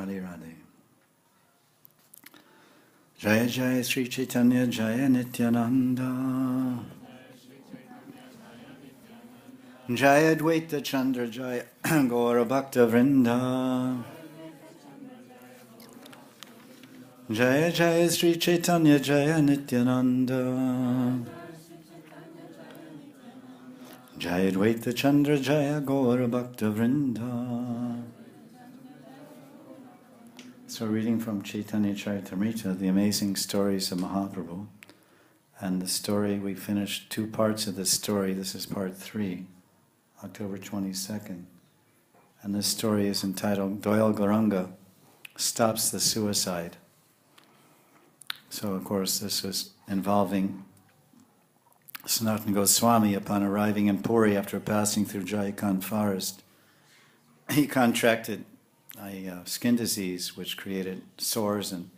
Radhe Radhe. Jaya Jaya Sri Chaitanya Jaya Nityananda. Jaya Dvaita Chandra Jaya Gaura Bhakta Vrinda. Jaya Jaya Sri Chaitanya Jaya Nityananda. Jaya Dvaita Chandra Jaya Gaura Bhakta Vrinda. So reading from Chaitanya Charitamrita, the amazing stories of Mahaprabhu. And the story, we finished 2 parts of this story. This is part 3, October 22nd. And this story is entitled Doyal Gauranga Stops the Suicide. So of course this was involving Sanatana Goswami upon arriving in Puri after passing through Jaikan forest. He contracted a skin disease which created sores and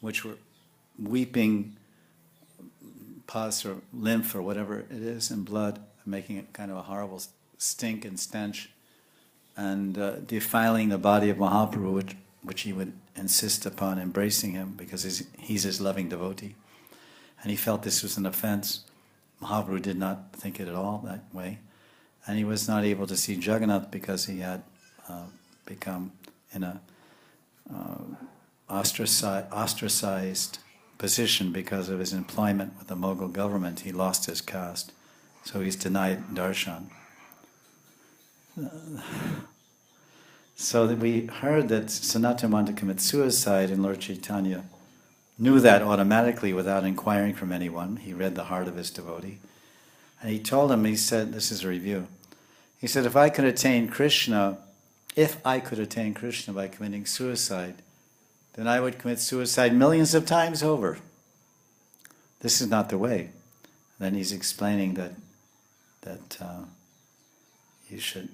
which were weeping pus or lymph or whatever it is in blood, making it kind of a horrible stink and stench, and defiling the body of Mahaprabhu, which he would insist upon embracing him because he's his loving devotee. And he felt this was an offense. Mahaprabhu did not think it at all that way. And he was not able to see Jagannath because he had become in a ostracized position because of his employment with the Mughal government. He lost his caste, so he's denied darshan. So that we heard that Sanatana wanted to commit suicide, and Lord Chaitanya knew that automatically without inquiring from anyone. He read the heart of his devotee. And he told him, he said, this is a review, he said, if I could attain Krishna by committing suicide, then I would commit suicide millions of times over. This is not the way. And then he's explaining that you should.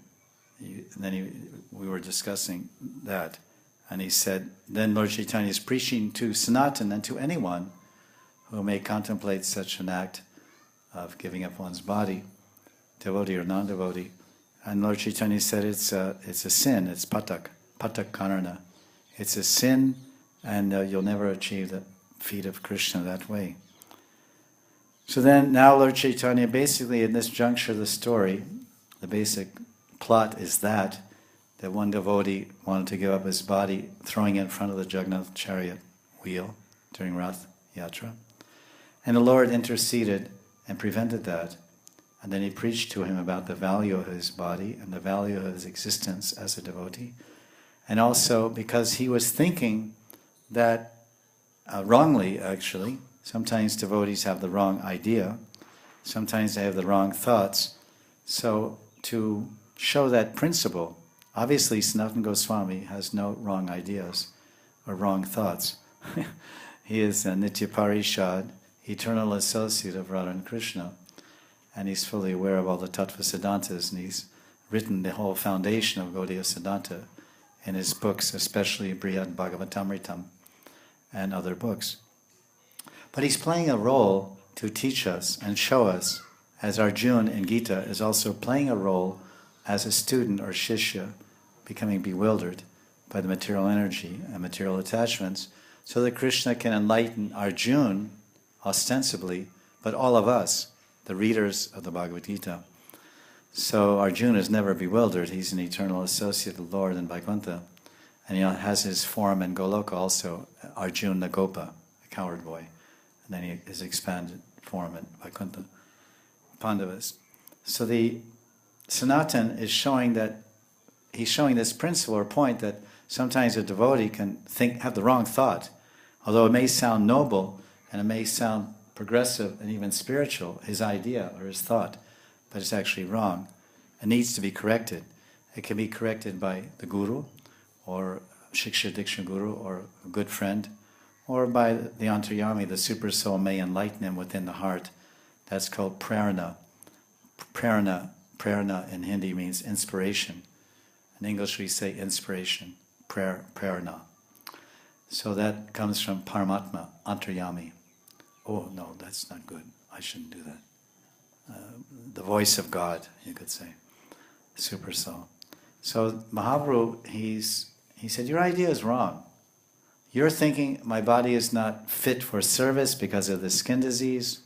We were discussing that, and he said, then Lord Chaitanya is preaching to Sanatana and to anyone who may contemplate such an act of giving up one's body, devotee or non-devotee. And Lord Chaitanya said it's a sin, it's patak karana. It's a sin, and you'll never achieve the feet of Krishna that way. So then, now Lord Chaitanya, basically in this juncture of the story, the basic plot is that one devotee wanted to give up his body, throwing it in front of the Jagannath chariot wheel during Rath Yatra. And the Lord interceded and prevented that. And then he preached to him about the value of his body and the value of his existence as a devotee. And also because he was thinking that, wrongly actually, sometimes devotees have the wrong idea, sometimes they have the wrong thoughts. So to show that principle, obviously Sanatana Goswami has no wrong ideas or wrong thoughts. He is a Nitya Parishad, eternal associate of Radha and Krishna. And he's fully aware of all the Tattva Siddhantas, and he's written the whole foundation of Gaudiya Siddhanta in his books, especially Brihad Bhagavatamritam and other books. But he's playing a role to teach us and show us, as Arjuna in Gita is also playing a role as a student or shishya, becoming bewildered by the material energy and material attachments, so that Krishna can enlighten Arjuna, ostensibly, but all of us, the readers of the Bhagavad Gita. So Arjuna is never bewildered. He's an eternal associate of the Lord in Vaikuntha. And he has his form in Goloka also, Arjuna Nagopa, a coward boy. And then his expanded form in Vaikuntha, Pandavas. So the Sanatan is showing that, he's showing this principle or point that sometimes a devotee can have the wrong thought. Although it may sound noble and it may sound progressive and even spiritual, his idea or his thought, but it's actually wrong. It needs to be corrected. It can be corrected by the guru, or Shiksha Diksha guru, or a good friend, or by the Antaryami, the super soul may enlighten him within the heart. That's called prarana. Prarana in Hindi means inspiration. In English we say inspiration, prarana. So that comes from Paramatma, Antaryami. Oh, no, that's not good. I shouldn't do that. The voice of God, you could say. Super soul. So Mahaprabhu, he's He said, your idea is wrong. You're thinking my body is not fit for service because of the skin disease,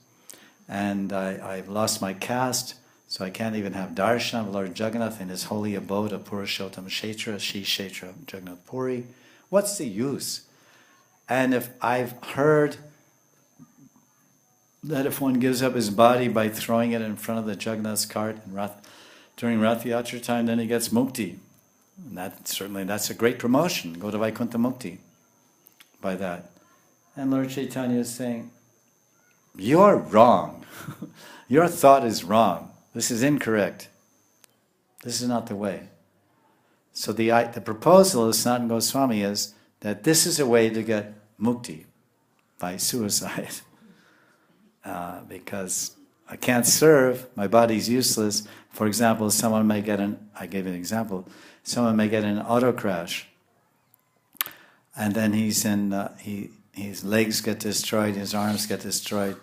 and I've lost my caste, so I can't even have darshan of Lord Jagannath in his holy abode of Purushottam Kshetra, Shri Kshetra Jagannath Puri. What's the use? And if I've heard that if one gives up his body by throwing it in front of the Jagannath's cart during Rath Yatra time, then he gets mukti. And that's a great promotion. Go to Vaikuntha Mukti by that. And Lord Chaitanya is saying, you're wrong. Your thought is wrong. This is incorrect. This is not the way. So the proposal of Sanatana Goswami is that this is a way to get mukti by suicide. Because I can't serve, my body's useless. For example, someone may get I gave an example, someone may get in an auto crash, and then his legs get destroyed, his arms get destroyed.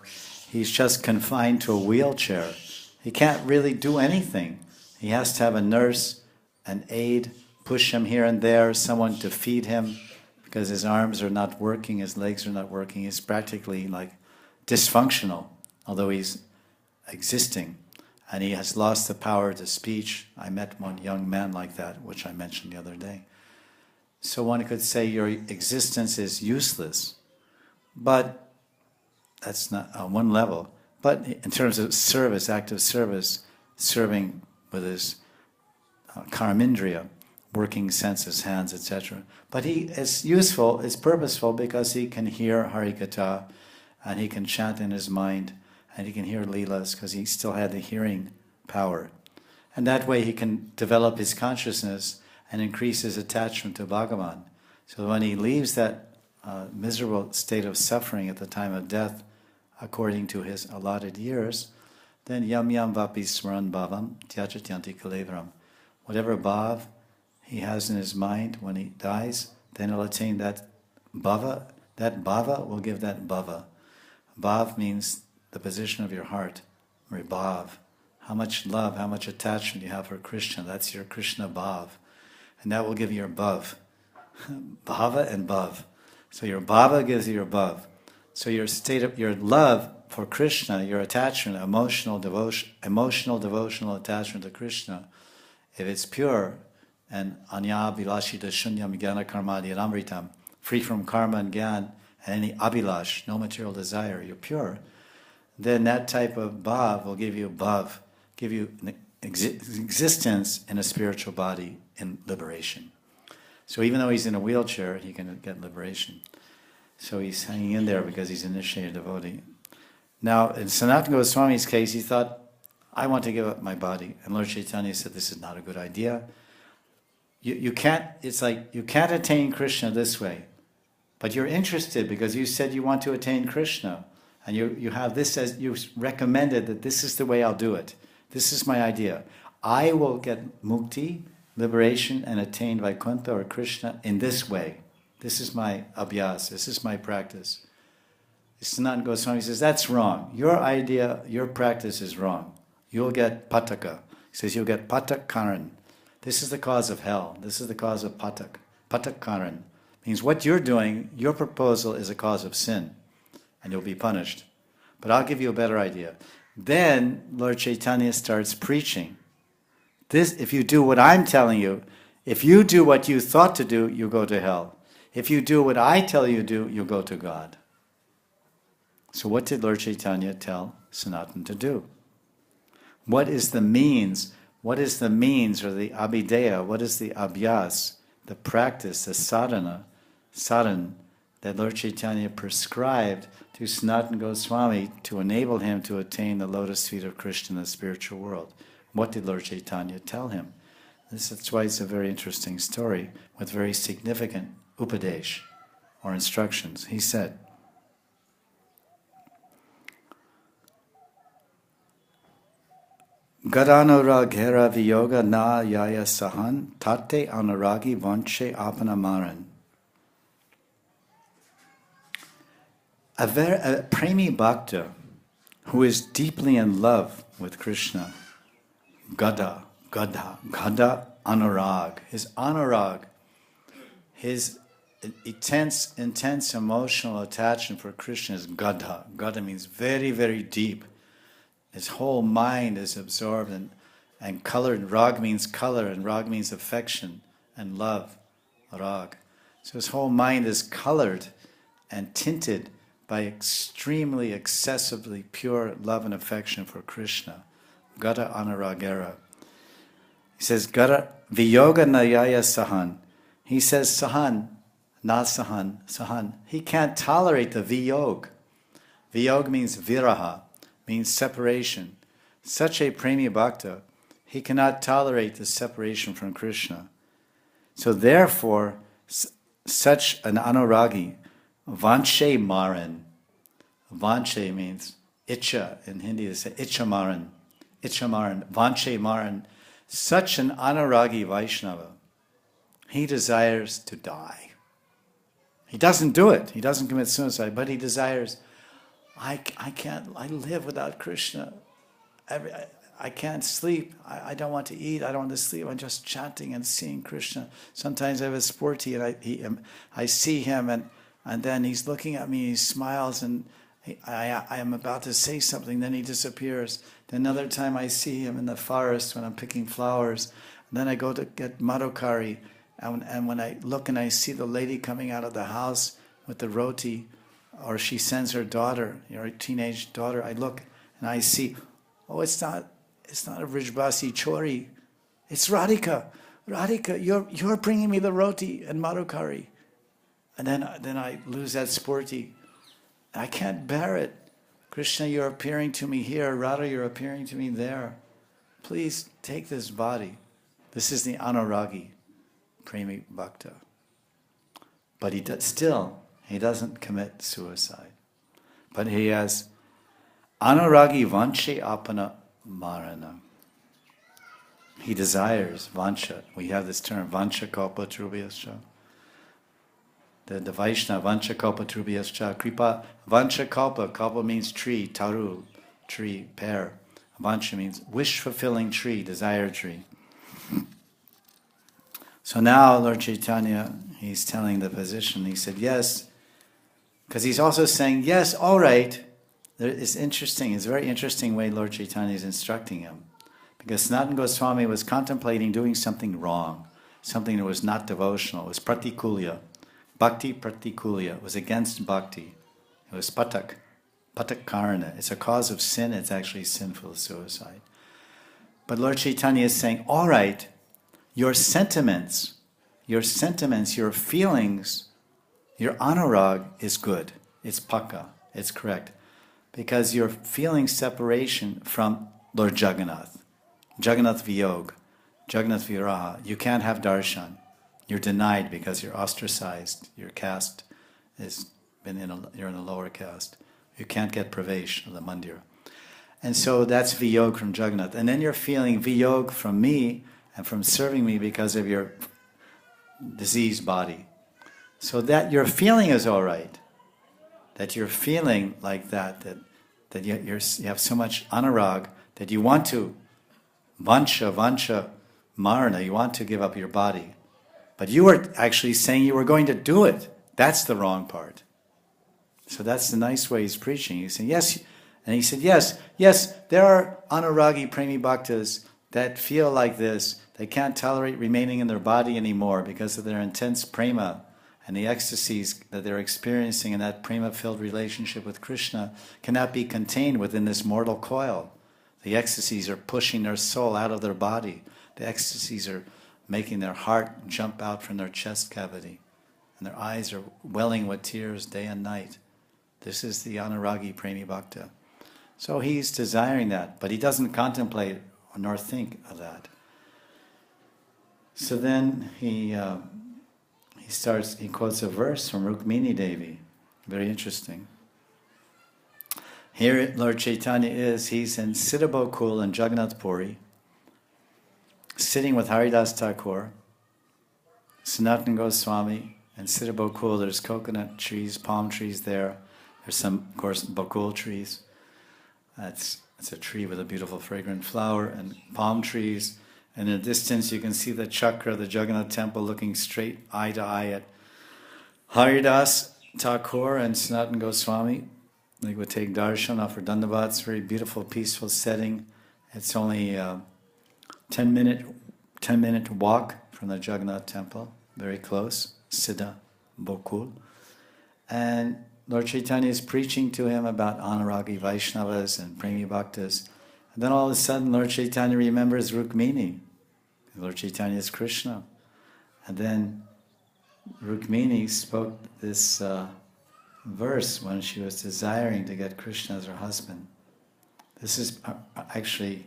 He's just confined to a wheelchair. He can't really do anything. He has to have a nurse, an aide, push him here and there, someone to feed him, because his arms are not working, his legs are not working. He's practically like dysfunctional, although he's existing. And he has lost the power to speech. I met one young man like that, which I mentioned the other day. So one could say your existence is useless. But that's not on one level. But in terms of service, active service, serving with his karmindriya, working senses, hands, etc. But he is useful, is purposeful, because he can hear Harikatha, and he can chant in his mind, and he can hear Leelas, because he still had the hearing power. And that way he can develop his consciousness and increase his attachment to Bhagavan. So when he leaves that miserable state of suffering at the time of death, according to his allotted years, then yam yam vapi smaran bhavam tyajatyanti kalevaram. Whatever bhav he has in his mind when he dies, then he'll attain that bhava. That bhava will give that bhava. Bhav means the position of your heart, or bhav. How much love, how much attachment you have for Krishna, that's your Krishna bhav. And that will give you your bhav. Bhava and bhav. So your bhava gives you your bhav. So your state of your love for Krishna, your attachment, emotional devotional attachment to Krishna, if it's pure and anya abhilashita shunyam jnana karmadi amritam, free from karma and gyan and any abhilash, no material desire, you're pure, then that type of bhav will give you bhav, give you existence in a spiritual body in liberation. So even though he's in a wheelchair, he can get liberation. So he's hanging in there because he's an initiated devotee. Now, in Sanatana Goswami's case, he thought, I want to give up my body. And Lord Chaitanya said, this is not a good idea. You can't, it's like, you can't attain Krishna this way. But you're interested because you said you want to attain Krishna. And you have this as, you recommended that this is the way I'll do it. This is my idea. I will get mukti, liberation, and attain Vaikuntha or Krishna in this way. This is my abhyas, this is my practice. Sanatana Goswami says, that's wrong. Your idea, your practice is wrong. You'll get pataka. He says, you'll get patak karan. This is the cause of hell. This is the cause of patak. Patak karan means what you're doing, your proposal is a cause of sin, and you'll be punished. But I'll give you a better idea. Then Lord Chaitanya starts preaching. This, if you do what I'm telling you, if you do what you thought to do, you go to hell. If you do what I tell you to do, you go to God. So what did Lord Chaitanya tell Sanatana to do? What is the means? What is the means, or the abhideya? What is the abhyas, the practice, the sadhana that Lord Chaitanya prescribed to Sanatana Goswami to enable him to attain the lotus feet of Krishna in the spiritual world? What did Lord Chaitanya tell him? That's why it's a very interesting story with very significant upadesh, or instructions. He said, Gadanuraghera viyoga na yaya sahan tate anuragi vanche apanamaran. A premi bhakta who is deeply in love with Krishna, gada anurag, his anurag, His intense emotional attachment for Krishna is Gada. Gada means very, very deep. His whole mind is absorbed and colored. Rag means color, and rag means affection and love. Rag. So his whole mind is colored and tinted by extremely, excessively pure love and affection for Krishna. Gada anuragera. He says, Gada viyoga nayaya sahan. He says sahan, not sahan, sahan. He can't tolerate the viyog. Viyog means viraha, means separation. Such a premi bhakta, he cannot tolerate the separation from Krishna. So therefore, such an anuragi, vanche maran. Vanche means itcha. In Hindi they say itcha maran. Itcha maran. Vanche maran. Such an anuragi Vaishnava, he desires to die. He doesn't do it. He doesn't commit suicide, but he desires, I live without Krishna. I can't sleep. I don't want to eat. I don't want to sleep. I'm just chanting and seeing Krishna. Sometimes I have a sporty and I see him and then he's looking at me, he smiles and I am about to say something, then he disappears. Then another time I see him in the forest when I'm picking flowers. And then I go to get madhukari and when I look and I see the lady coming out of the house with the roti, or she sends her daughter, her teenage daughter, I look and I see, oh, it's not a Vrijbasi Chori, it's Radhika. Radhika, you're bringing me the roti and madhukari. And then I lose that sporty. I can't bear it. Krishna, you're appearing to me here. Radha, you're appearing to me there. Please take this body. This is the anuragi, premi bhakta. But he doesn't commit suicide. But he has anuragi vanche apana marana. He desires vancha. We have this term, vancha kalpa trubhyascha. The Vaishnava, vancha kalpa trubhyascha. Kripa, vancha kalpa. Kalpa means tree, taru, tree, pear. Vancha means wish-fulfilling tree, desire tree. So now Lord Chaitanya, he's telling the physician, he said, yes, because he's also saying, yes, all right. It's interesting, it's a very interesting way Lord Chaitanya is instructing him. Because Sanatana Goswami was contemplating doing something wrong, something that was not devotional. It was pratikulya, bhakti pratikulya. It was against bhakti. It was patak karana. It's a cause of sin, it's actually sinful suicide. But Lord Chaitanya is saying, all right, your sentiments, your feelings, your anurag is good. It's pakka, it's correct. Because you're feeling separation from Lord Jagannath. Jagannath Viyog, Jagannath Viraha. You can't have darshan. You're denied because you're ostracized. Your caste you're in a lower caste. You can't get pravesh of the mandir. And so that's Viyog from Jagannath. And then you're feeling Viyog from me and from serving me because of your diseased body. So that your feeling is all right. That you're feeling like that you have so much anurag that you want to vancha marana, you want to give up your body. But you were actually saying you were going to do it. That's the wrong part. So that's the nice way he's preaching. He's saying, yes, and he said, yes, there are anuragi premi bhaktas that feel like this. They can't tolerate remaining in their body anymore because of their intense prema and the ecstasies that they're experiencing in that prema-filled relationship with Krishna cannot be contained within this mortal coil. The ecstasies are pushing their soul out of their body. The ecstasies are making their heart jump out from their chest cavity. And their eyes are welling with tears day and night. This is the anuragi premi bhakta. So he's desiring that, but he doesn't contemplate nor think of that. So then he quotes a verse from Rukmini Devi. Very interesting. Here Lord Chaitanya he's in Siddhabokul in Jagannath Puri, sitting with Haridas Thakur, Sanatana Goswami, and Siddhabokul. There's coconut trees, palm trees there. There's some, of course, bakul trees. It's a tree with a beautiful fragrant flower, and palm trees. And in the distance you can see the chakra, the Jagannath temple, looking straight eye to eye at Haridas Thakur and Sanatana Goswami. They would take darshan, offer dandavat. It's a very beautiful, peaceful setting. It's only a 10-minute walk from the Jagannath temple, very close, Siddha, Bokul. And Lord Chaitanya is preaching to him about Anuragi Vaishnavas and Premi Bhaktas. And then all of a sudden Lord Chaitanya remembers Rukmini. Lord Chaitanya is Krishna. And then Rukmini spoke this verse when she was desiring to get Krishna as her husband. This is actually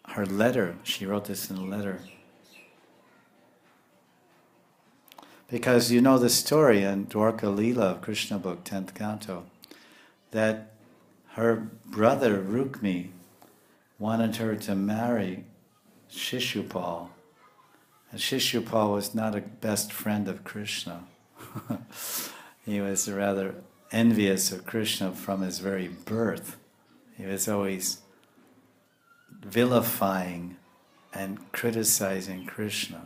her letter. She wrote this in a letter. Because you know the story in Dwarka Leela of Krishna book, 10th canto, that her brother Rukmi wanted her to marry Shishupal. And Shishupal was not a best friend of Krishna. He was rather envious of Krishna from his very birth. He was always vilifying and criticizing Krishna.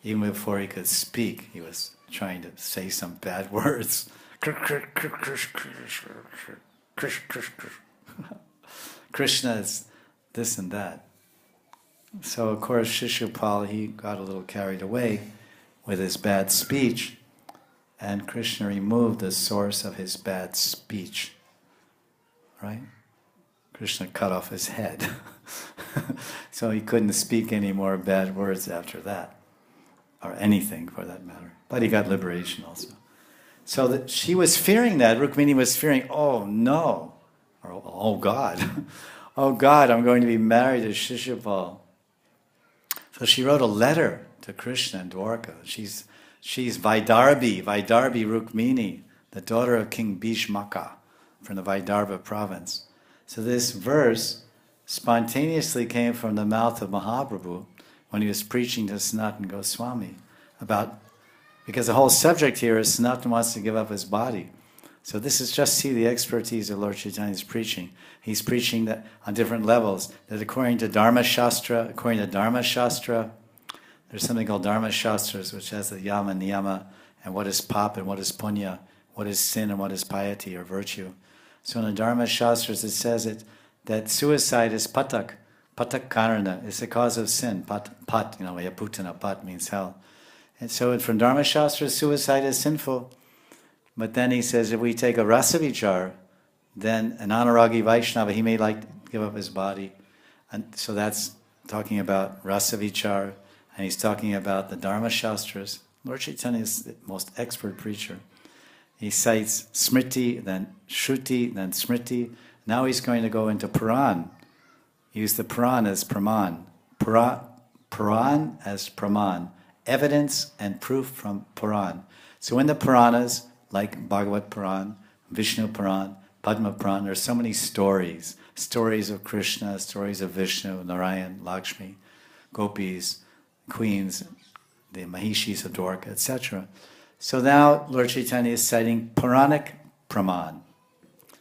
Even before he could speak, he was trying to say some bad words. Krishna is this and that. So of course Shishupal, he got a little carried away with his bad speech, and Krishna removed the source of his bad speech. Right? Krishna cut off his head. So he couldn't speak any more bad words after that. Or anything for that matter. But he got liberation also. So that she was fearing that, Rukmini was fearing, oh no, or oh God, oh God, I'm going to be married to Shishupal. So she wrote a letter to Krishna in Dwarka. She's Vaidarbhi Rukmini, the daughter of King Bhishmaka from the Vaidarbha province. So this verse spontaneously came from the mouth of Mahaprabhu when he was preaching to Sanatana Goswami because the whole subject here is Sanatana wants to give up his body. So this is just see the expertise of Lord Chaitanya's preaching. He's preaching that on different levels, that according to Dharma Shastra, there's something called Dharma Shastras, which has the yama, niyama, and what is pap and what is punya, what is sin and what is piety or virtue. So in the Dharma Shastras it says that suicide is patak karana, is the cause of sin. Pat, yaputana, pat means hell. And so from Dharma Shastra, suicide is sinful. But then he says if we take a rasavichar, then an Anuragi Vaishnava, he may give up his body. And so that's talking about rasavichar, and he's talking about the Dharma Shastras. Lord Chaitanya is the most expert preacher. He cites Smriti, then Shruti, then Smriti. Now he's going to go into Puran. Use the Puran as Praman. Puran as Praman. Evidence and proof from Puran. So in the Puranas, like Bhagavat Puran, Vishnu Puran, Padma Puran, there are so many stories. Stories of Krishna, stories of Vishnu, Narayan, Lakshmi, gopis, queens, the Mahishis of Dwarka, etc. So now Lord Chaitanya is citing Puranic Praman.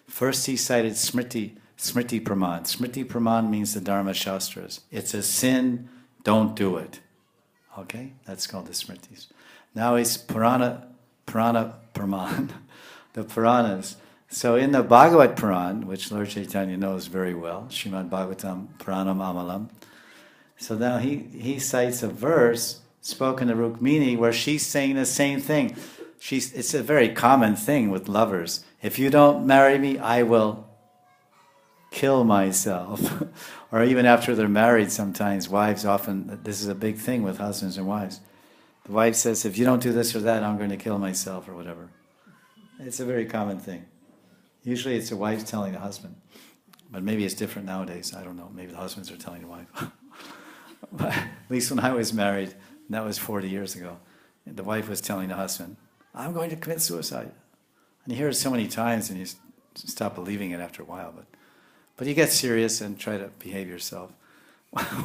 First he cited Smriti Praman. Smriti Praman means the Dharma Shastras. It's a sin, don't do it. Okay? That's called the Smritis. Now it's Purana Praman, the Puranas. So in the Bhagavat Puran, which Lord Chaitanya knows very well, Srimad Bhagavatam Puranam Amalam, so now he cites a verse spoken to Rukmini where she's saying the same thing. It's a very common thing with lovers. If you don't marry me, I will kill myself. Or even after they're married, sometimes wives often, this is a big thing with husbands and wives. The wife says, if you don't do this or that, I'm going to kill myself or whatever. It's a very common thing. Usually it's the wife telling the husband. But maybe it's different nowadays. I don't know. Maybe the husbands are telling the wife. But at least when I was married, and that was 40 years ago, the wife was telling the husband, I'm going to commit suicide. And you hear it so many times and you stop believing it after a while. But you get serious and try to behave yourself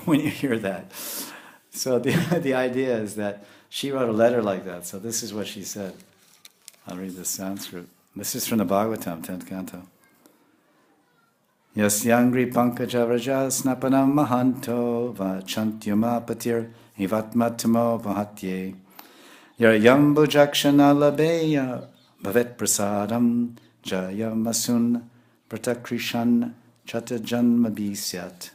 when you hear that. So the idea is that she wrote a letter like that. So this is what she said. I'll read the Sanskrit. This is from the Bhagavatam, 10th canto. Yasyangri pankaja vraja snapanam mahanto vachantyama patir hivatmatamo vahatye Yarayambu jakshana labeya bhavet prasadam jayamasun pratakrishan chatajanma bisyat.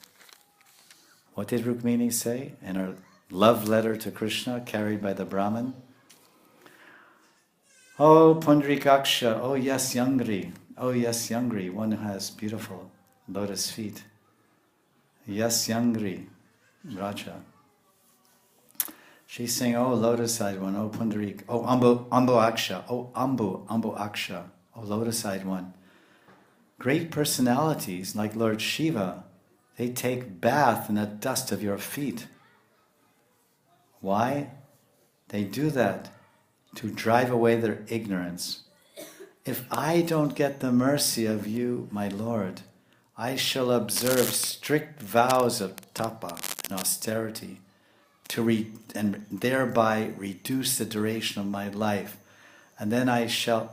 What did Rukmini say in her love letter to Krishna carried by the Brahmin? Oh Pundrikaksha, oh yes Yangri, one who has beautiful lotus feet. Yes Yangri, Raja. She's saying, oh lotus-eyed one, oh Pundarik, oh Ambu Aksha, oh Ambu Aksha, oh lotus-eyed one. Great personalities like Lord Shiva, they take bath in the dust of your feet. Why? They do that to drive away their ignorance. If I don't get the mercy of you, my Lord, I shall observe strict vows of tapa and austerity and thereby reduce the duration of my life. And then I shall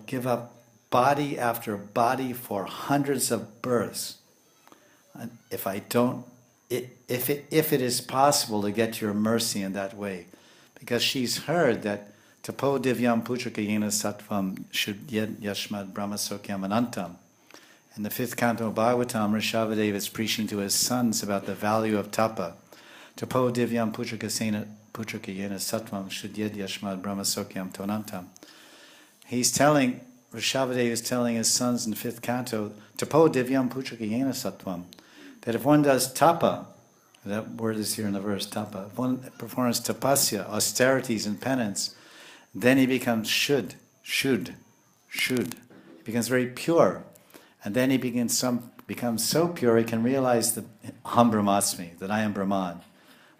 give up body after body for hundreds of births. And if it is possible to get your mercy in that way, because she's heard that tapo divyam puchakayena sattvam shudyed yashmad brahmasokyam anantam. In the 5th canto of Bhagavatam, Rishabhadeva is preaching to his sons about the value of tapa. Tapo divyam puchakayena sattvam shudyed yashmad brahmasokyam tonantam. Rishabhadeva is telling his sons in the 5th canto, tapo divyam puchakayena sattvam, that if one does tapa, that word is here in the verse, tapa, if one performs tapasya, austerities and penance, then he becomes shuddh. He becomes very pure. And then he becomes so pure he can realize that aham brahmasmi, that I am Brahman.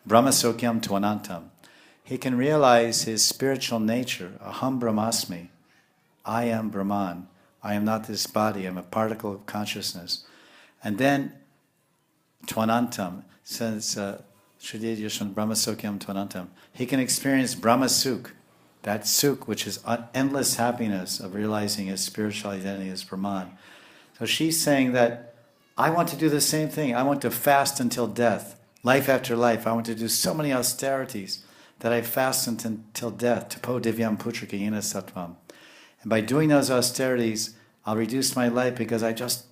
Brahmasokyam tvanantam. He can realize his spiritual nature, aham brahmasmi. I am Brahman. I am not this body. I am a particle of consciousness. And then tvanantam says, Shrudid Yashvan Brahmasokyam tvanantam. He can experience Brahmasuk, that suk which is endless happiness of realizing his spiritual identity as Brahman. So she's saying that I want to do the same thing. I want to fast until death, life after life. I want to do so many austerities that I fast until death. Tapo divyam putrikayena sattvam. And by doing those austerities, I'll reduce my life because I'll just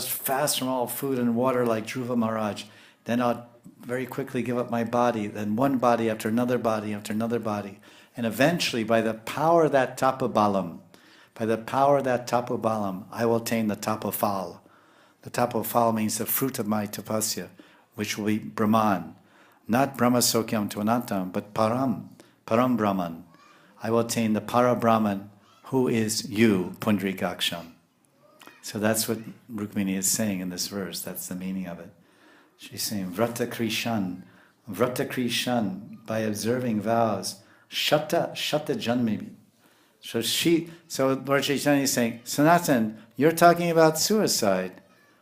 fast from all food and water like Dhruva Maharaj. Then I'll very quickly give up my body, then one body after another body after another body. And eventually, by the power of that tapabalam, I will attain the tapafal. The tapafal means the fruit of my tapasya, which will be Brahman. Not Brahmasokyam tvanantam, but Param Brahman. I will attain the Para Brahman, who is you, Pundrikaksham. So that's what Rukmini is saying in this verse. That's the meaning of it. She's saying, Vrata Krishan, by observing vows, Shata janmi. So Lord Chaitanya is saying, Sanatan, you're talking about suicide.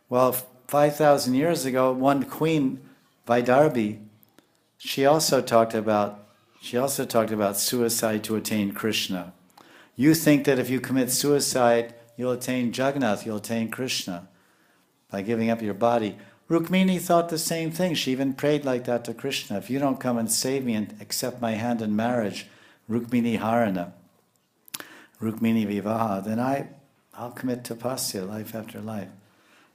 Well, 5,000 years ago, one queen, Vaidarbi, she also talked about suicide to attain Krishna. You think that if you commit suicide, you'll attain Jagannath, you'll attain Krishna by giving up your body. Rukmini thought the same thing. She even prayed like that to Krishna. If you don't come and save me and accept my hand in marriage, Rukmini Harana, Rukmini Vivaha, then I'll commit tapasya life after life.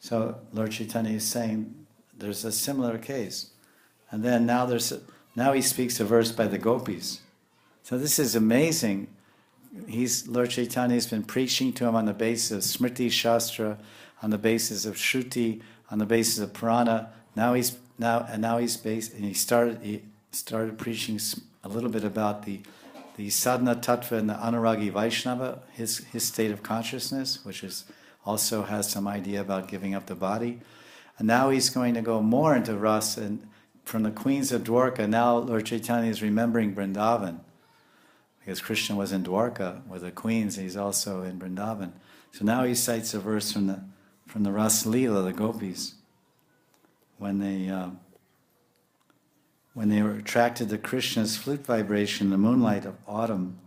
So Lord Chaitanya is saying there's a similar case. And then now he speaks a verse by the gopis. So this is amazing. Lord Chaitanya has been preaching to him on the basis of Smriti Shastra, on the basis of Shruti, on the basis of Purana. He started preaching a little bit about the sadhana tattva and the anuragi Vaishnava, his state of consciousness, which also has some idea about giving up the body. And now he's going to go more into rasa, and from the queens of Dwarka, now Lord Chaitanya is remembering Vrindavan, because Krishna was in Dwarka with the queens, and he's also in Vrindavan. So now he cites a verse from the Rasa Leela, the gopis, when they were attracted to Krishna's flute vibration in the moonlight of autumn.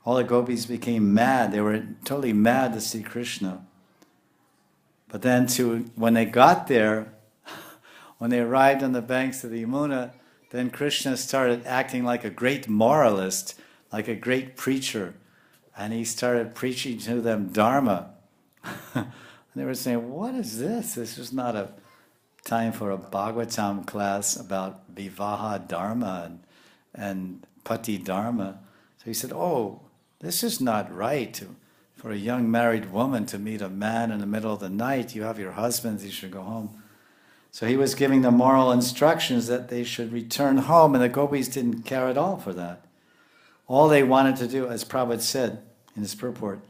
All the gopis became mad. They were totally mad to see Krishna. But then when they got there, when they arrived on the banks of the Yamuna, then Krishna started acting like a great moralist, like a great preacher. And he started preaching to them Dharma. And they were saying, what is this? This is not a time for a Bhagavatam class about Vivaha Dharma and Pati Dharma. So he said, oh, this is not right for a young married woman to meet a man in the middle of the night. You have your husbands, you should go home. So he was giving them moral instructions that they should return home, and the gopis didn't care at all for that. All they wanted to do, as Prabhupada said in his purport,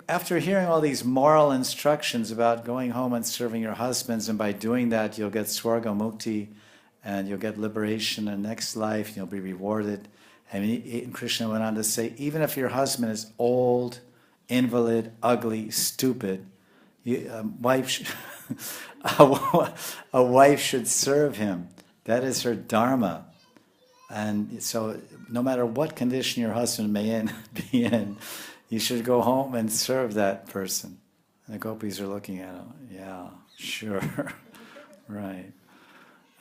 after hearing all these moral instructions about going home and serving your husbands, and by doing that you'll get Swarga Mukti, and you'll get liberation in the next life, and you'll be rewarded. And Krishna went on to say, even if your husband is old, invalid, ugly, stupid, a wife should serve him. That is her dharma. And so no matter what condition your husband may be in, you should go home and serve that person. And the gopis are looking at him. Yeah, sure. Right.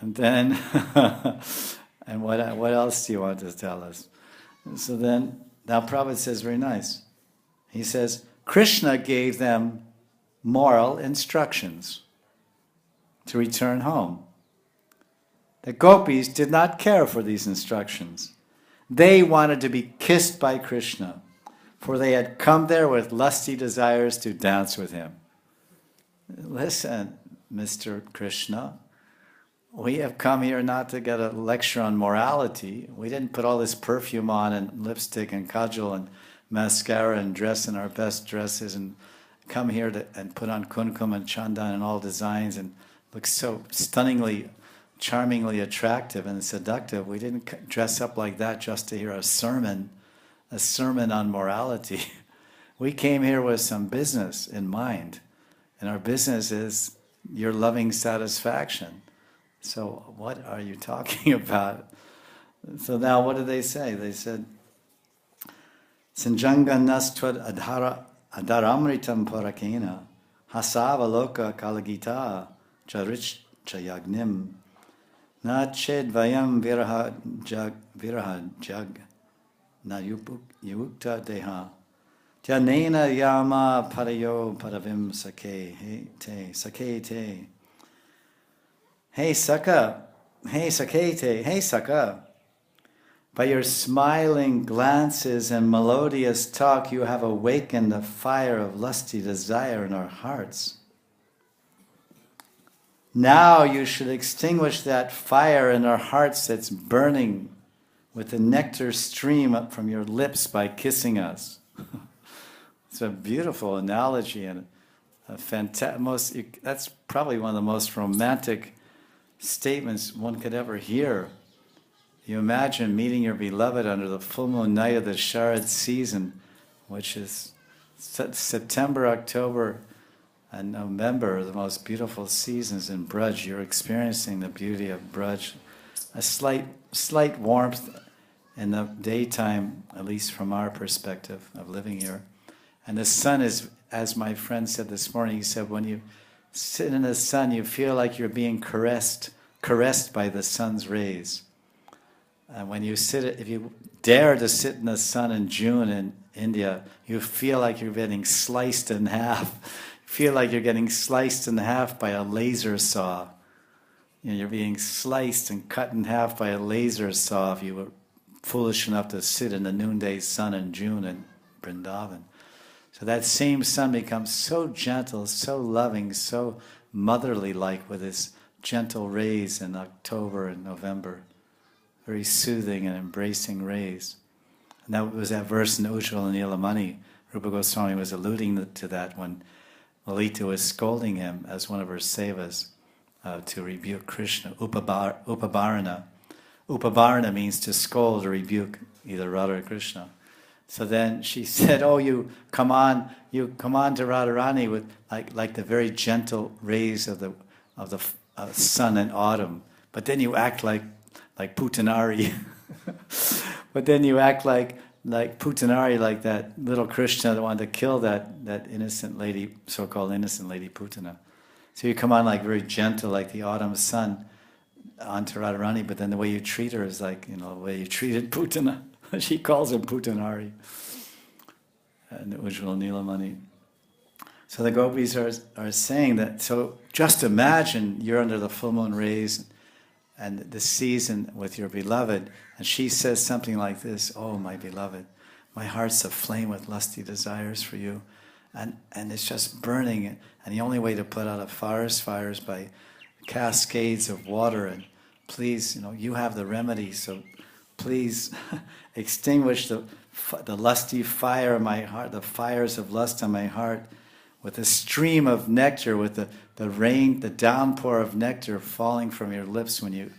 And then, and what else do you want to tell us? So then, now Prabhupada says very nice. He says, Krishna gave them moral instructions to return home. The gopis did not care for these instructions. They wanted to be kissed by Krishna, for they had come there with lusty desires to dance with him. Listen, Mr. Krishna, we have come here not to get a lecture on morality. We didn't put all this perfume on and lipstick and kajal and mascara and dress in our best dresses and come here and put on kumkum and chandan and all designs and look so stunningly, charmingly attractive and seductive. We didn't dress up like that just to hear a sermon on morality. We came here with some business in mind, and our business is your loving satisfaction. So what are you talking about? So now what did they say? They said, Sanjanga nastvad adharamritam parakena hasava loka kalagita charich chayagnim na ched vayam viraha jag na yukta deha tyanena yama parayo paravim sake te. Hey Saka, hey Saka, by your smiling glances and melodious talk you have awakened the fire of lusty desire in our hearts. Now you should extinguish that fire in our hearts that's burning with the nectar stream up from your lips by kissing us. It's a beautiful analogy and that's probably one of the most romantic statements one could ever hear. You imagine meeting your beloved under the full moon night of the Sharad season, which is September, October, and November, the most beautiful seasons in Braj. You're experiencing the beauty of Braj. A slight warmth in the daytime, at least from our perspective of living here. And the sun is, as my friend said this morning, he said, when you sit in the sun, you feel like you're being caressed by the sun's rays. And when you if you dare to sit in the sun in June in India, you feel like you're getting sliced in half. You feel like you're getting sliced in half by a laser saw. You're being sliced and cut in half by a laser saw if you were foolish enough to sit in the noonday sun in June in Vrindavan. So that same sun becomes so gentle, so loving, so motherly-like with its gentle rays in October and November. Very soothing and embracing rays. And that was that verse in Ujjvala Nilamani. Rupa Goswami was alluding to that when Lalita was scolding him as one of her sevas to rebuke Krishna, upabarana. Upabarana means to scold or rebuke either Radha or Krishna. So then she said, "Oh, you come on to Radharani with like the very gentle rays of the sun in autumn, but then you act like Putanari, but then you act like like Putanari, like that little Krishna that wanted to kill that innocent lady, so-called innocent lady Putana. So you come on like very gentle, like the autumn sun onto Radharani, but then the way you treat her is like, the way you treated Putana. She calls him Putanari. And Ujjwal Nilamani. So the gopis are saying that, so just imagine you're under the full moon rays and the season with your beloved, and she says something like this, "Oh, my beloved, my heart's aflame with lusty desires for you," and it's just burning, and the only way to put out a fire is by cascades of water, and please, you have the remedy, so please extinguish the lusty fire of my heart, the fires of lust on my heart, with a stream of nectar, with the rain, the downpour of nectar falling from your lips when you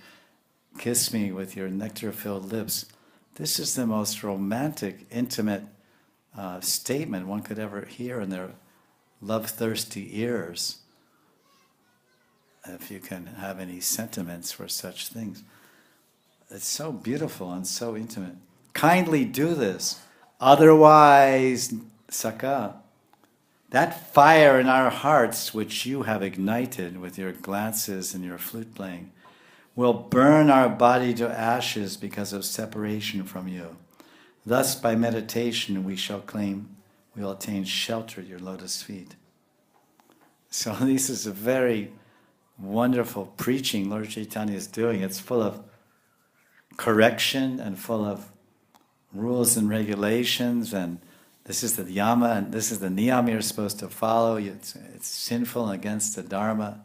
kiss me with your nectar-filled lips. This is the most romantic, intimate statement one could ever hear in their love-thirsty ears, if you can have any sentiments for such things. It's so beautiful and so intimate. Kindly do this, otherwise, Saka. That fire in our hearts, which you have ignited with your glances and your flute playing, will burn our body to ashes because of separation from you. Thus, by meditation, we shall we'll attain shelter at your lotus feet. So this is a very wonderful preaching Lord Chaitanya is doing. It's full of correction and full of rules and regulations, and this is the yama and this is the niyama you're supposed to follow. It's sinful and against the dharma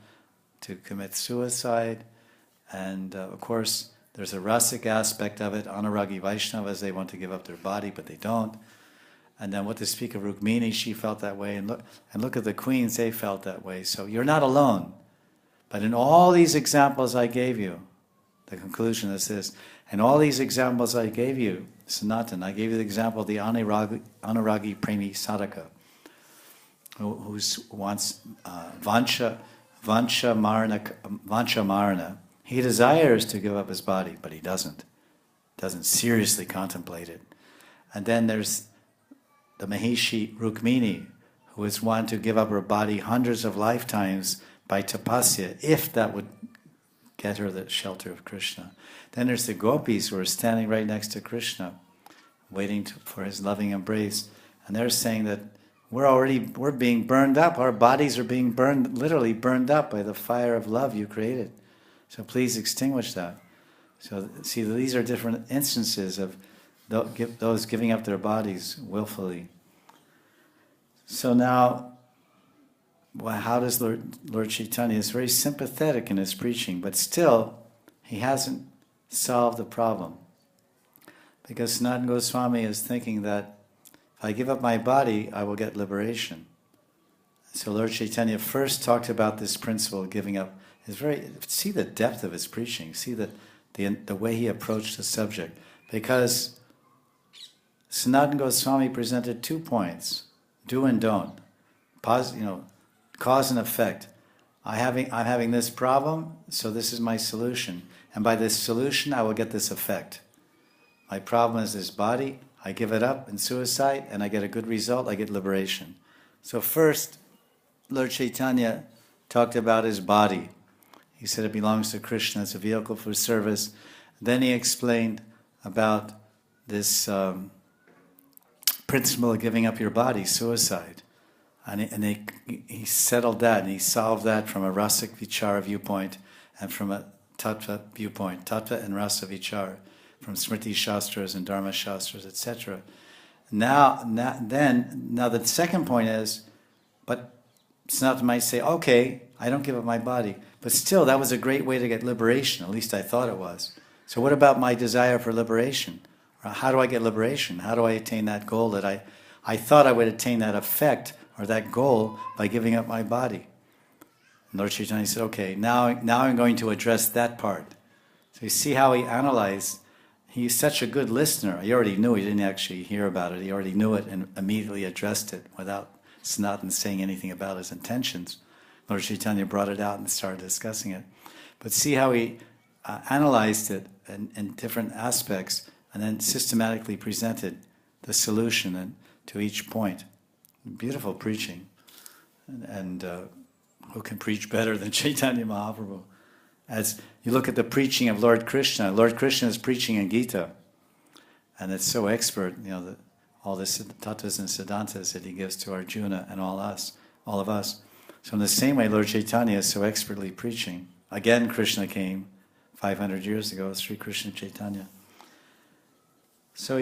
to commit suicide. And of course, there's a rasic aspect of it. Anuragi Vaishnavas, they want to give up their body, but they don't. And then what to speak of Rukmini, she felt that way. And look at the queens, they felt that way. So you're not alone. But in all these examples I gave you, the conclusion is this, in all these examples I gave you, Sanatan, I gave you the example of the Anuragi Premi Sadhaka, who wants Vancha Marana. He desires to give up his body, but he doesn't seriously contemplate it. And then there's the Mahishi Rukmini, who is one to give up her body hundreds of lifetimes by tapasya, if that would get her the shelter of Krishna. Then there's the gopis who are standing right next to Krishna, waiting for his loving embrace. And they're saying that we're being burned up. Our bodies are being burned, literally burned up by the fire of love you created. So please extinguish that. So see, these are different instances of those giving up their bodies willfully. So now, how does Lord Chaitanya is very sympathetic in his preaching, but still, he hasn't solved the problem. Because Sanatana Goswami is thinking that if I give up my body, I will get liberation. So Lord Chaitanya first talked about this principle of giving up. See the depth of his preaching. See the way he approached the subject. Because Sanatana Goswami presented 2 points: do and don't. Cause and effect. I'm having this problem, so this is my solution. And by this solution, I will get this effect. My problem is this body. I give it up in suicide, and I get a good result. I get liberation. So first, Lord Chaitanya talked about his body. He said it belongs to Krishna. It's a vehicle for service. Then he explained about this principle of giving up your body, suicide. And he settled that, and he solved that from a rasic vichara viewpoint and from a tattva viewpoint, tattva and rasa vichara, from smriti shastras and dharma shastras, etc. Now the second point is, but Sanatana might say, okay, I don't give up my body, but still that was a great way to get liberation, at least I thought it was. So what about my desire for liberation? How do I get liberation? How do I attain that goal that I thought I would attain that effect or that goal by giving up my body? And Lord Chaitanya said, okay, now I'm going to address that part. So you see how he analyzed. He's such a good listener. He already knew, he didn't actually hear about it. He already knew it and immediately addressed it without Sanatana saying anything about his intentions. Lord Chaitanya brought it out and started discussing it. But see how he analyzed it in different aspects and then systematically presented the solution and to each point. Beautiful preaching. And who can preach better than Chaitanya Mahaprabhu? As you look at the preaching of Lord Krishna is preaching in Gita, and it's so expert, all the tattvas and siddhantas that he gives to Arjuna and all of us. So in the same way, Lord Chaitanya is so expertly preaching. Again, Krishna came 500 years ago, Sri Krishna Chaitanya. So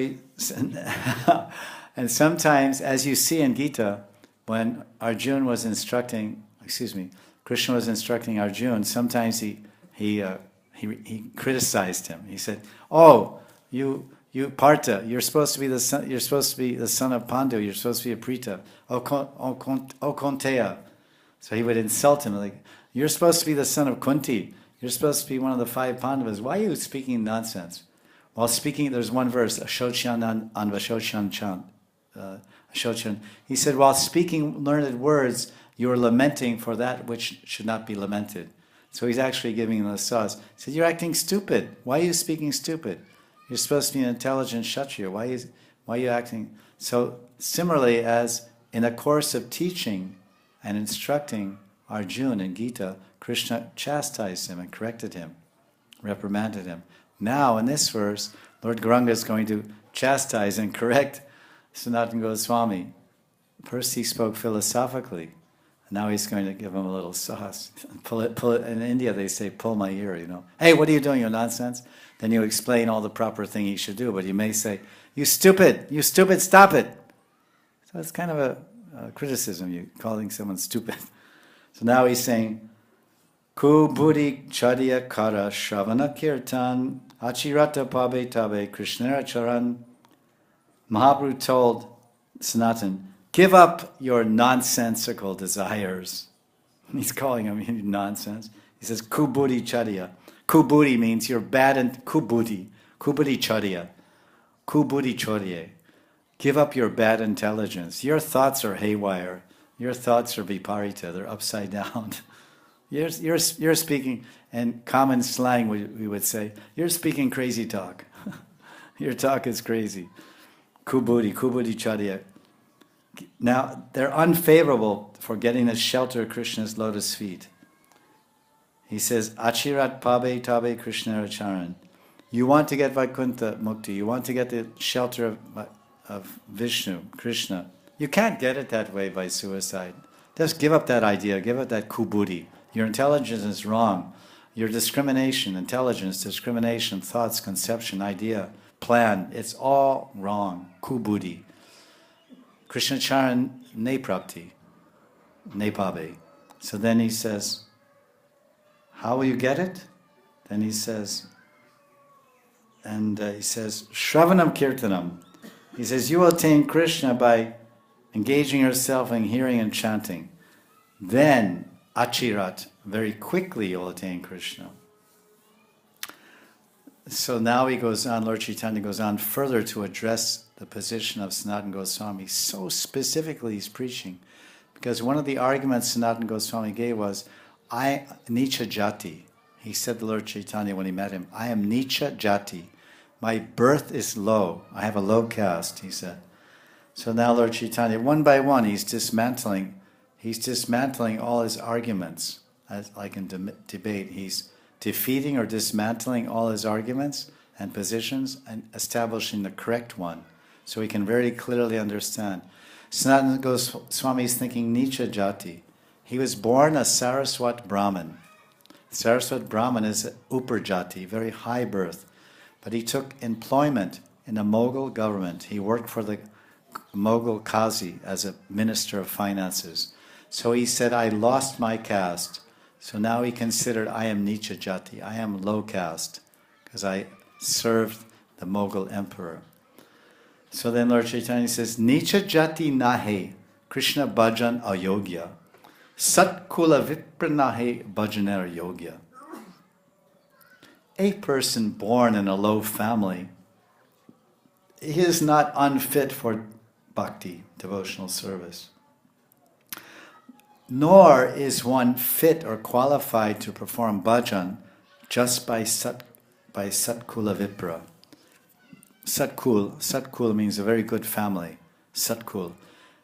and sometimes, as you see in Gita, when Krishna was instructing Arjuna, sometimes he criticized him. He said, "Oh, you Partha, you're supposed to be the son of Pandu. You're supposed to be a Prita. O Konteya." So he would insult him, like, "You're supposed to be the son of Kunti. You're supposed to be one of the 5 Pandavas. Why are you speaking nonsense?" While speaking, there's one verse, Ashochan Anvashochan Chan. Ashochan. He said, while speaking learned words, you are lamenting for that which should not be lamented. So he's actually giving them the sauce. He said, "You're acting stupid. Why are you speaking stupid? You're supposed to be an intelligent Kshatriya. Why are you acting?" So similarly, as in a course of teaching and instructing Arjuna in Gita, Krishna chastised him and corrected him, reprimanded him. Now in this verse, Lord Gauranga is going to chastise and correct Sanatana Goswami. First he spoke philosophically, and now he's going to give him a little sauce. Pull it. In India they say, "Pull my ear," "Hey, what are you doing, you nonsense?" Then you explain all the proper thing he should do, but you may say, you stupid, stop it." So it's kind of a criticism, you calling someone stupid. So now he's saying, "Ku buddhi chadiya kara shravana kirtan achirata pabe tabe krishnara charan." Mahaprabhu told Sanatan, "Give up your nonsensical desires." He's calling him nonsense. He says, "Kubuddhi chadiya." Kubuddhi means you're bad and kubuddhi chadiya. Kubuddhi chadiya. Give up your bad intelligence. Your thoughts are haywire. Your thoughts are viparita. They're upside down. You're speaking, in common slang we would say, you're speaking crazy talk. Your talk is crazy. Kubuddhi chadiya. Now, they're unfavorable for getting the shelter of Krishna's lotus feet. He says, "Achirat pabe tabe Krishna Charan." You want to get Vaikuntha Mukti, you want to get the shelter of Vishnu, Krishna. You can't get it that way by suicide. Just give up that idea, give up that kubuddhi. Your intelligence is wrong. Your intelligence, discrimination, thoughts, conception, idea, plan, it's all wrong. Kubuddhi. Krishna Charan neprapti, nepabe. So then he says, how will you get it? Then he says, Shravanam Kirtanam. He says, you will attain Krishna by engaging yourself in hearing and chanting. Then, Achirat, very quickly you'll attain Krishna. So now he goes on, Lord Chaitanya goes on further to address the position of Sanatana Goswami. So specifically he's preaching. Because one of the arguments Sanatana Goswami gave was, Nicha Jati. He said to Lord Chaitanya when he met him, I am Nicha Jati. My birth is low. I have a low caste, he said. So now Lord Chaitanya, one by one, he's dismantling all his arguments. Like in debate, he's defeating or dismantling all his arguments and positions and establishing the correct one. So we can very clearly understand. Sanatana Goswami is thinking Nicha Jati. He was born a Saraswat Brahmin. Saraswat Brahmin is Upar Jati, very high birth. But he took employment in the Mughal government. He worked for the Mughal Qazi as a minister of finances. So he said, I lost my caste. So now he considered, I am Nicha Jati, I am low caste, because I served the Mughal emperor. So then Lord Chaitanya says, Nicha Jati nahe, Krishna bhajan ayogya. Sat kula vipra nahe bhajaner yogya. A person born in a low family, he is not unfit for bhakti, devotional service. Nor is one fit or qualified to perform bhajan just by satkula vipra. Satkul means a very good family. Satkul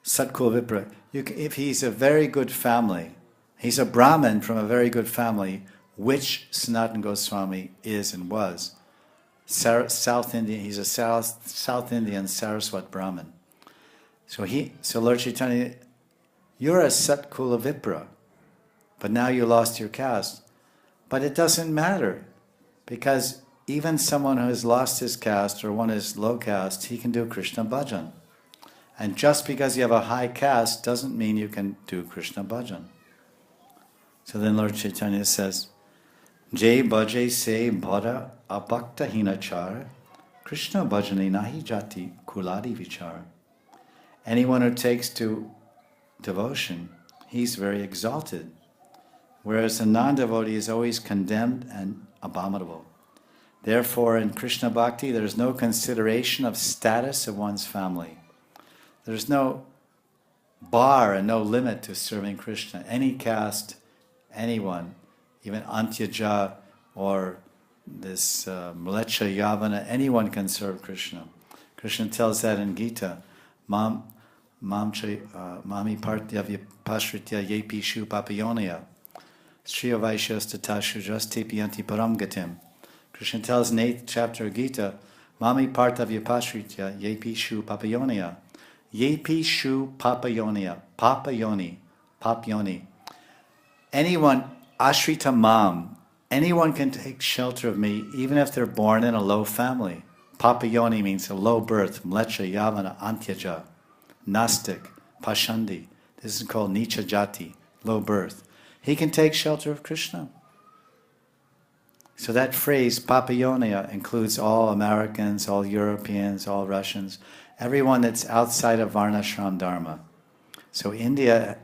Vipra. If he's a very good family, he's a Brahmin from a very good family, which Sanatana Goswami is and was. South Indian. He's a South Indian Saraswat Brahmin. So Lord Chaitanya, you're a Satkula Vipra, but now you lost your caste. But it doesn't matter, because even someone who has lost his caste or one is low caste, he can do Krishna bhajan. And just because you have a high caste doesn't mean you can do Krishna bhajan. So then Lord Chaitanya says, Jai bhaje se bhara abhakta hinachar, Krishna bhajane nahi jati kuladi vichar. Anyone who takes to devotion, he's very exalted. Whereas a non-devotee is always condemned and abominable. Therefore, in Krishna Bhakti, there's no consideration of status of one's family. There's no bar and no limit to serving Krishna. Any caste, anyone, even Antyaja or this Mlecha Yavana, anyone can serve Krishna. Krishna tells that in Gita, Mami Partya Pasritya Yepishu Papayonaya. Shriya Vaishyas Tatashu Jastepi Yanti Param Gatim. Krishna tells in 8th chapter of Gita, Mami Partavya Pasritya Yepi Shu Papayonaya. Yepi Shu Papayonaya. Papyoni. Anyone, Ashrita Mam, anyone can take shelter of me, even if they're born in a low family. Papayoni means a low birth. Mlecha, Yavana, Antyaja, Nastik, Pashandi. This is called Nicha Jati, low birth. He can take shelter of Krishna. So that phrase, Papayonaya, includes all Americans, all Europeans, all Russians, everyone that's outside of Varnashram Dharma. So India,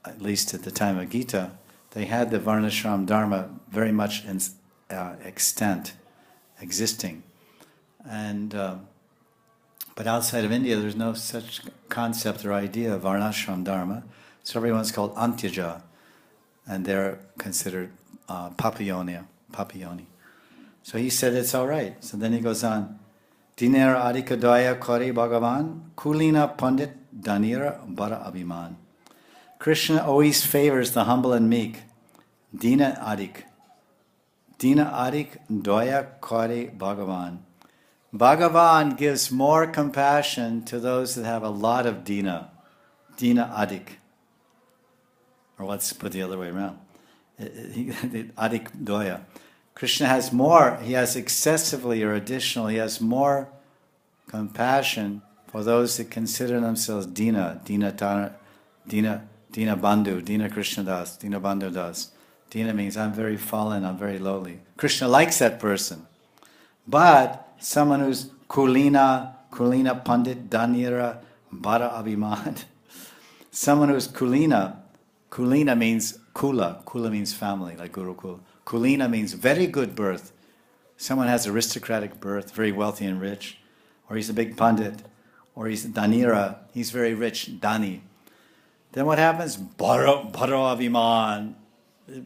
at least at the time of Gita, they had the Varnashram Dharma very much in extent, existing. And but outside of India, there's no such concept or idea of Varnashram Dharma. So everyone's called Antyaja, and they're considered Papayoni. So he said it's all right. So then he goes on, Dinera adikadaya kare bhagavan, kulina pandit danira bara abhiman. Krishna always favors the humble and meek. Dina adik daya kare bhagavan. Bhagavan gives more compassion to those that have a lot of dina adik. Or let's put the other way around. Adik doya. Krishna has more, he has excessively or additional, he has more compassion for those that consider themselves Dina Bandhu, Dina Krishna Das, Dina Bandhu Das. Dina means I'm very fallen, I'm very lowly. Krishna likes that person. But someone who's Kulina Pandit Danira Bara Abhiman, someone who's Kulina means Kula means family, like Gurukul. Kulina means very good birth. Someone has aristocratic birth, very wealthy and rich, or he's a big pandit, or he's Danira, he's very rich, Dani. Then what happens? Bharo Abhiman,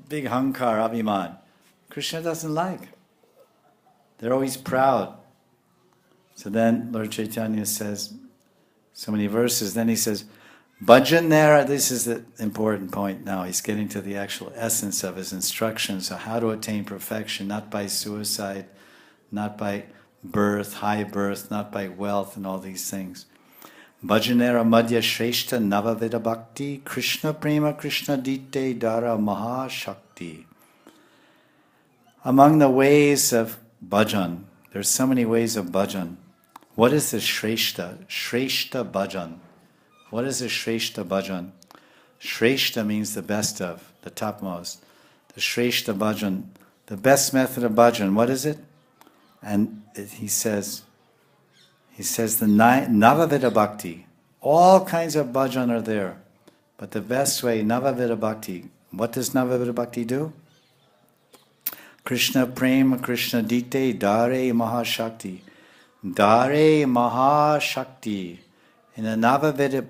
big Hankar Abhiman. Krishna doesn't like. They're always proud. So then Lord Chaitanya says, so many verses, then he says, Bhajanera, this is the important point now. He's getting to the actual essence of his instructions on how to attain perfection, not by suicide, not by birth, high birth, not by wealth and all these things. Bhajanera madhya shreshta navavida bhakti, Krishna prema Krishna dite dara maha shakti. Among the ways of bhajan, there's so many ways of bhajan. What is the shreshta? Shreshta bhajan. What is a Shreshta bhajan? Shreshta means the best of, the topmost. The Shreshta bhajan, the best method of bhajan, what is it? And he says the Navavida Bhakti. All kinds of bhajan are there. But the best way, Navavida Bhakti, what does Navavida Bhakti do? Krishna Prema, Krishna Dite, Dare Mahashakti. Dare Mahashakti. In the Navavida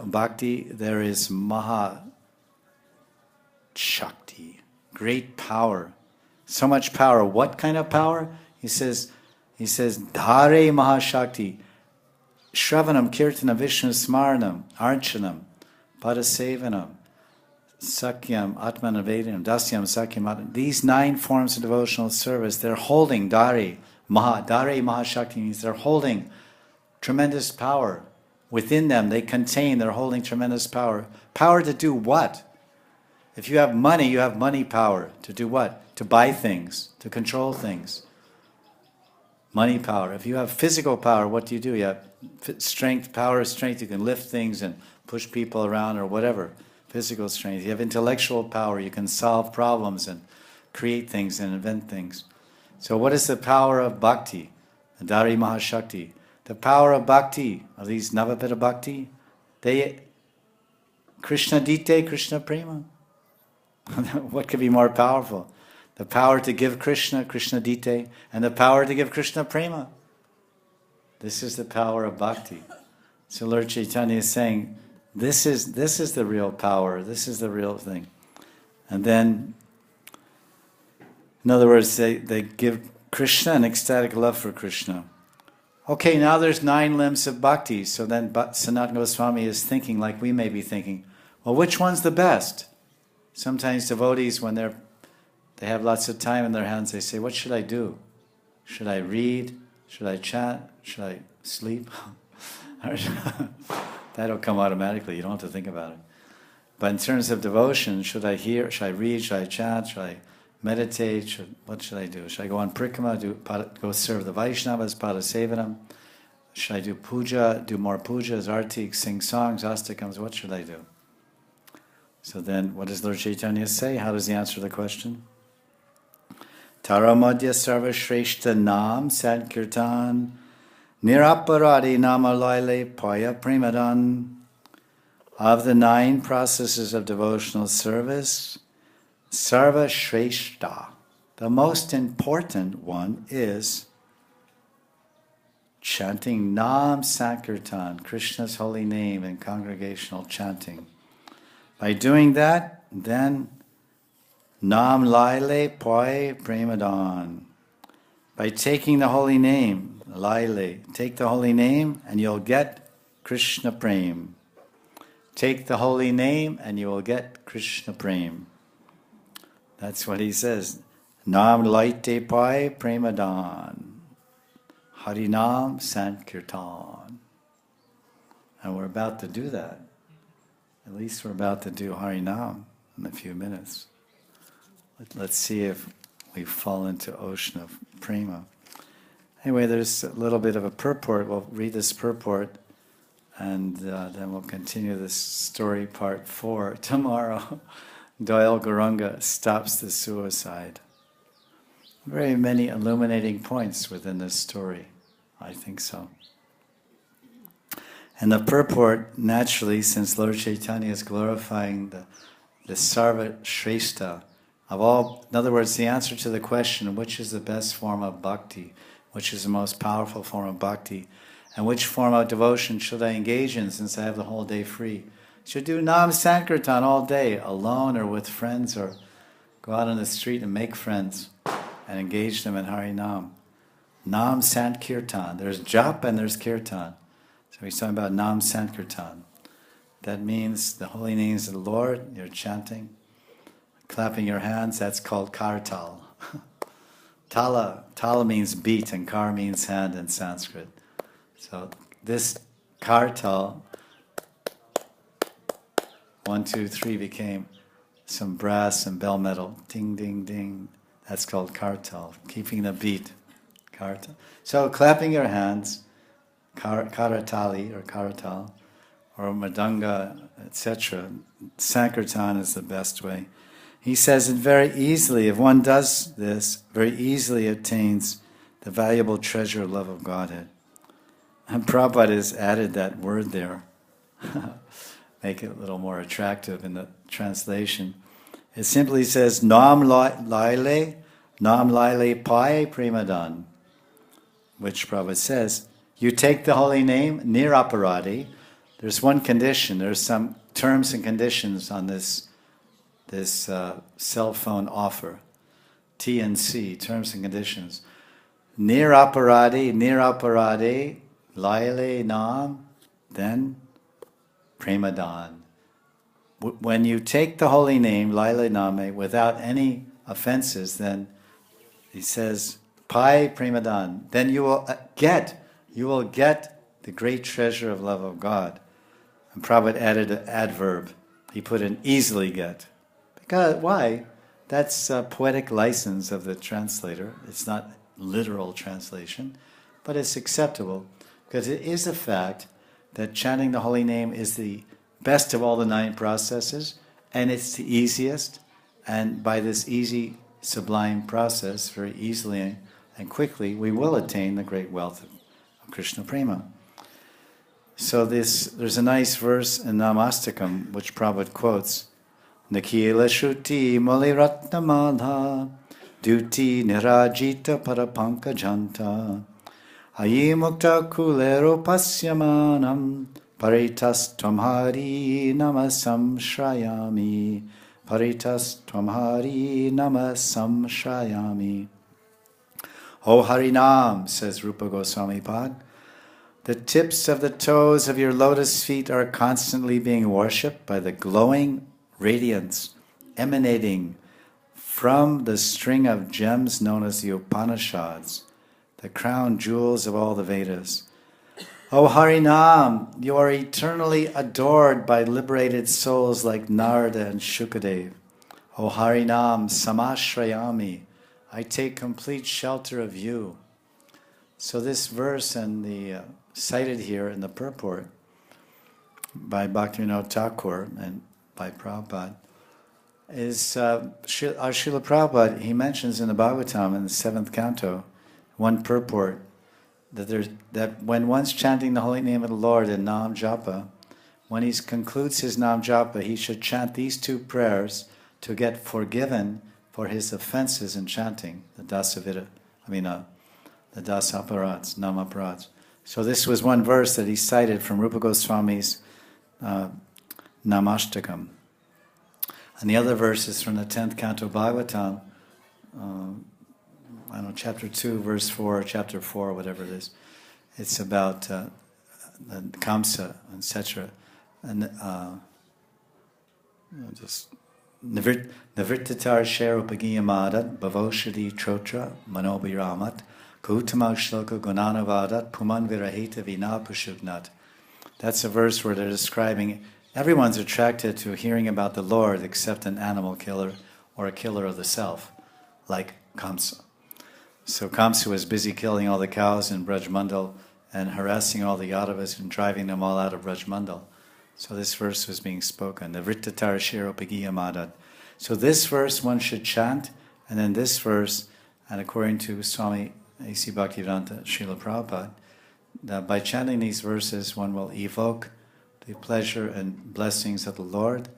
Bhakti, there is Maha Shakti, great power. So much power. What kind of power? He says, Dhare Mahashakti, Shravanam, Kirtanam, Vishnu Smarnam, Archanam, Padasevanam, Sakyam, Atmanavedam, Dasyam, Sakyam, Atman. These 9 forms of devotional service, they're holding Dhare Mahashakti means they're holding tremendous power. Within them, they're holding tremendous power. Power to do what? If you have money power. To do what? To buy things, to control things. Money power. If you have physical power, what do? You have strength, power, strength. You can lift things and push people around or whatever. Physical strength. You have intellectual power. You can solve problems and create things and invent things. So what is the power of bhakti? Dhare Mahashakti. The power of bhakti, of these Navapita bhakti, Krishna Dite, Krishna Prema. What could be more powerful? The power to give Krishna, Krishna Dite, and the power to give Krishna Prema. This is the power of bhakti. So Lord Chaitanya is saying, this is the real power, this is the real thing. And then, in other words, they give Krishna an ecstatic love for Krishna. Okay, now there's 9 limbs of bhakti. So then Sanatana Goswami is thinking like we may be thinking, well, which one's the best? Sometimes devotees, when they have lots of time in their hands, they say, what should I do? Should I read? Should I chant? Should I sleep? That'll come automatically. You don't have to think about it. But in terms of devotion, should I hear? Should I read? Should I chant? Should I meditate? What should I do? Should I go on prikrama, go serve the Vaishnavas, Padasevanam? Should I do puja, do more pujas, arti, sing songs, astakams? What should I do? So then, what does Lord Chaitanya say? How does he answer the question? Taramadya sarva shreshta nam sankirtan niraparadi namalaile paya premadan. Of the 9 processes of devotional service, Sarva Shreshta, the most important one is chanting Nam Sankirtan, Krishna's holy name in congregational chanting. By doing that, then Nam Laile Poi Premadan. By taking the holy name, Laile, take the holy name and you'll get Krishna Prem. Take the holy name and you will get Krishna Prem. That's what he says. Nam laite pai premadan. Harinam Sankirtan. And we're about to do that. At least we're about to do Harinam in a few minutes. Let's see if we fall into ocean of prema. Anyway, there's a little bit of a purport. We'll read this purport and then we'll continue this story part 4 tomorrow. Doyle Gauranga Stops the Suicide. Very many illuminating points within this story. I think so. And the purport, naturally, since Lord Chaitanya is glorifying the Sarva Shrestha of all, in other words, the answer to the question, which is the best form of bhakti, which is the most powerful form of bhakti, and which form of devotion should I engage in since I have the whole day free? Should do Nam Sankirtan all day, alone or with friends, or go out on the street and make friends and engage them in Harinam. Nam Sankirtan. There's jap and there's kirtan. So he's talking about Nam Sankirtan. That means the holy names of the Lord, you're chanting, clapping your hands, that's called kartal. Tala means beat and kar means hand in Sanskrit. So this kartal, 1, 2, 3 became some brass and bell metal. Ding, ding, ding. That's called kartal, keeping the beat. Kartal. So clapping your hands, karatali or karatal, or madanga, etc. Sankirtan is the best way. He says it very easily, if one does this, very easily obtains the valuable treasure love of Godhead. And Prabhupada has added that word there. Make it a little more attractive in the translation. It simply says, Nam Laile Pai Premadan, which Prabhupada says, you take the holy name, Niraparadi. There's one condition, there's some terms and conditions on this cell phone offer. T&C, terms and conditions. niraparade, laile nam, then premadan. When you take the holy name, laile name, without any offenses, then he says, pai premadan, then you will get the great treasure of love of God. And Prabhupada added an adverb. He put an easily get. Because, why? That's a poetic license of the translator. It's not literal translation, but it's acceptable because it is a fact that chanting the holy name is the best of all the 9 processes, and it's the easiest. And by this easy, sublime process, very easily and quickly, we will attain the great wealth of Krishna Prema. So there's a nice verse in Namastakam which Prabhupada quotes, Nakila Shruti Maliratna Madha Duti Nirajita Parapanka Janta Ayi Mukta Kulero Pasyamanam Paritas Twamhari Namasam Shrayami Paritas Twamhari Namasam Shrayami. O Harinam, says Rupa Goswami Pad, the tips of the toes of your lotus feet are constantly being worshipped by the glowing radiance emanating from the string of gems known as the Upanishads, the crown jewels of all the Vedas. O Harinam, you are eternally adored by liberated souls like Narada and Shukadev. O Harinam, Samashrayami, I take complete shelter of you. So this verse and the cited here in the purport by Bhaktivinoda Thakur and by Prabhupada is our Srila Prabhupada. He mentions in the Bhagavatam in the 7th canto, one purport, that when one's chanting the holy name of the Lord in Nam Japa, when he concludes his Nam Japa, he should chant these 2 prayers to get forgiven for his offenses in chanting the the Dasaparats, Namaparats. So this was one verse that he cited from Rupa Goswami's Namashtakam. And the other verse is from the 10th canto Bhagavatam, chapter 2, verse 4, chapter 4, whatever it is. It's about the Kamsa, etc. And just Navrittatar Sherupagiyamadat Bhavoshadi Trotra Manobiramat Kautamag Shloka Gunanavadat Puman Virahita Vinapushugnat. That's a verse where they're describing everyone's attracted to hearing about the Lord except an animal killer or a killer of the self, like Kamsa. So Kamsa was busy killing all the cows in Brajmandal and harassing all the Yadavas and driving them all out of Brajmandal. So this verse was being spoken. Navrittatar Sherupagiyamadat. So this verse one should chant, and then this verse, and according to Swami A.C. Bhaktivedanta Srila Prabhupada, that by chanting these verses one will evoke the pleasure and blessings of the Lord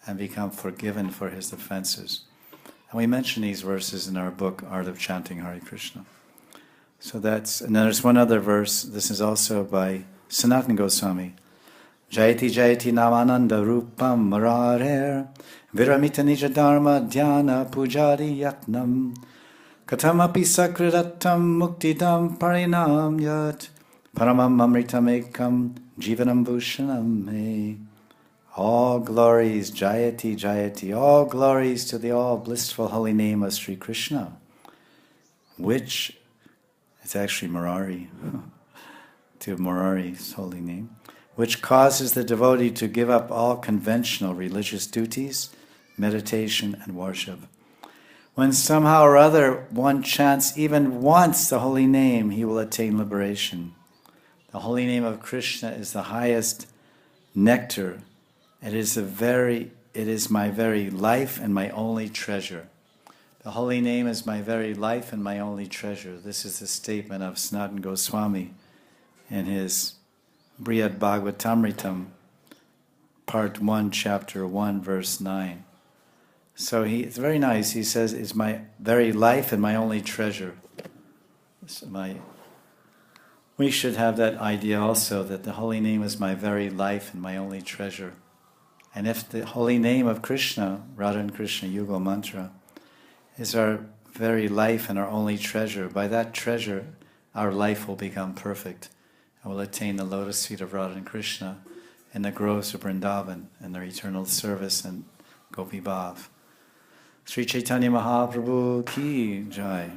and become forgiven for his offenses. And we mention these verses in our book, Art of Chanting Hare Krishna. So that's, and then there's one other verse, this is also by Sanatana Goswami. Jayati Jayati Namananda Rupam Mararer Viramita Nija Dharma Dhyana Pujari Yatnam Katamapi Sakradatam Muktidam Parinam Yat Paramam Amritam Ekam Jivanam Bhushanam Me. All glories, Jayati Jayati, all glories to the all blissful holy name of Sri Krishna, which, it's actually Murari, to Murari's holy name, which causes the devotee to give up all conventional religious duties, meditation, and worship. When somehow or other one chants even once the holy name, he will attain liberation. The holy name of Krishna is the highest nectar. It is my very life and my only treasure. The holy name is my very life and my only treasure. This is the statement of Sanatana Goswami in his Brihad Bhagavatamritam, part 1, chapter 1, verse 9. So it's very nice. He says, it's my very life and my only treasure. We should have that idea also, that the holy name is my very life and my only treasure. And if the holy name of Krishna, Radha and Krishna Yugal Mantra, is our very life and our only treasure. By that treasure, our life will become perfect and will attain the lotus feet of Radha and Krishna in the groves of Vrindavan and their eternal service and Gopi Bhav. Sri Chaitanya Mahaprabhu ki jai.